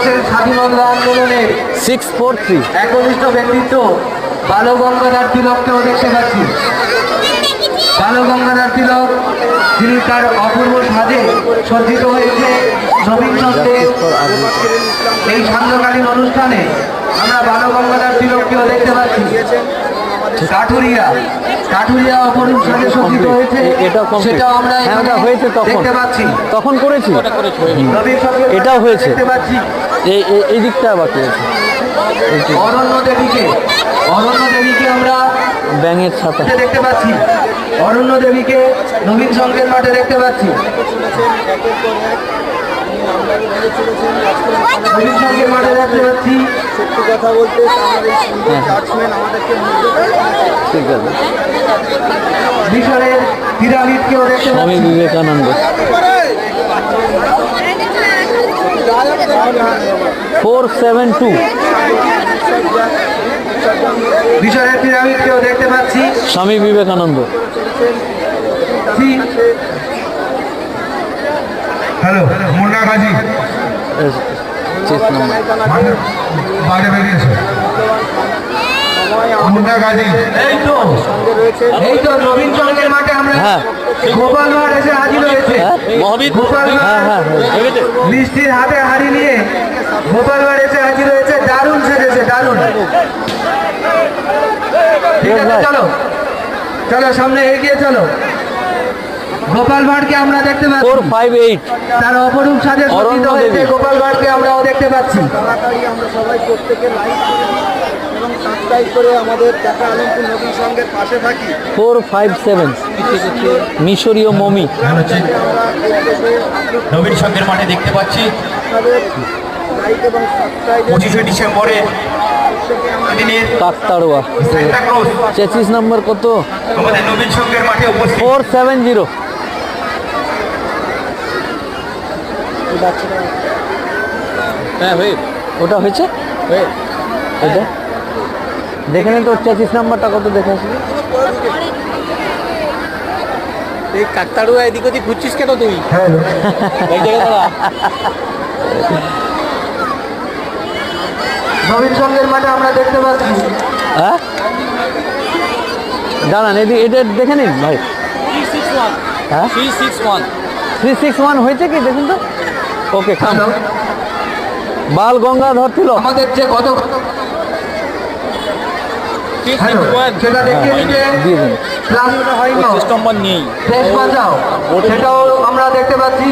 দেশের স্বাধীনতা আন্দোলনের 643 একনিষ্ঠ ব্যক্তিত্ব বালগঙ্গাধর তিলককেও দেখতে পাচ্ছি। বালগঙ্গাধর তিলক যিনি তার অপূর্ব সাজে সজ্জিত হয়েছে নবীন চন্দ্রের এই সান্ধ্যকালীন অনুষ্ঠানে আমরা বালগঙ্গাধর তিলককেও দেখতে পাচ্ছি। কাঠুরিয়া অপরূপ সাজে সজ্জিত হয়েছে, সেটাও আমরা হয়েছে দেখতে পাচ্ছি। তখন করেছি, এটাও হয়েছে দেখতে পাচ্ছি। এই দিকটা বাকি আছে। অরণ্য দেবীকে আমরা ব্যাঙের ছাতা দেখতে পাচ্ছি। অরণ্য দেবীকে নবীন সংঘের মাঠে দেখতে পাচ্ছি। নবীন সংঘের মাঠে দেখতে পাচ্ছি। সত্যি কথা বলতে আমাদের সুন্দর চার্চম্যান আমাদেরকে ঠিক আছে। মিশরের পিরামিডকেও দেখতে স্বামী পাচ্ছি। বিবেকানন্দ 472 মিশরের পিরামিডকেও দেখতে পাচ্ছি। স্বামী বিবেকানন্দ। হ্যালো, মুন্না গাজী বাইরে বেরিয়েছে। মুন্না গাজী এই তো নবীন সংঘের মাঠে আমরা হ্যাঁ। গোপাল ভাঁড় এসে হাজির হয়েছে। গোপাল ভাঁড় মিষ্টির হাতে হাড়ি নিয়ে গোপাল ভাঁড় এসে হাজির হয়েছে। দারুণ সেজেছে, দারুণ। ঠিক আছে, চলো চলো সামনে এগিয়ে চলো। গোপাল ভাঁড়কে আমরা দেখতে পাচ্ছি। 458 তার অপরূপ সাজে সজ্জিত হয়েছে গোপাল ভাঁড়কে আমরাও দেখতে পাচ্ছি। তাড়াতাড়ি আমরা সবাই প্রত্যেকে লাইক এবং সাবস্ক্রাইব করে আমাদের টাকা আলমপুর নবীন সংঘের পাশে থাকি। 457 মিশরীয় মমি নবীন সংঘের মাঠে দেখতে পাচ্ছি আপনাদের লাইক এবং সাবস্ক্রাইব 25শে ডিসেম্বরের দিনের কাকতাড়ুয়া। সান্তা ক্লজ 26 নম্বর কত? আমাদের নবীন সংঘের মাঠে উপস্থিত। 470 হ্যাঁ ওটা হয়েছে এটা দেখে নেন তো 26 নম্বরটা কত দেখে আসবে। এই কাকতাড়ুয়া এদিক ওদিক ঘুরছিস কেন তুই? নবীন সংঘের মাঠে আমরা দেখতে পাচ্ছি। হ্যাঁ দাঁড়ান এদিকে এটা দেখে নিন ভাই। 361 হ্যাঁ 361 হয়েছে কি দেখুন তো। ওকে খান। বাল গঙ্গাধর তিলক আমাদের যে কত সেটা দেখিয়ে দিতে দিয়ে দিন। প্লাস হয়নি, নম্বর নেই। ফ্রেশ বাজাও সেটাও আমরা দেখতে পাচ্ছি।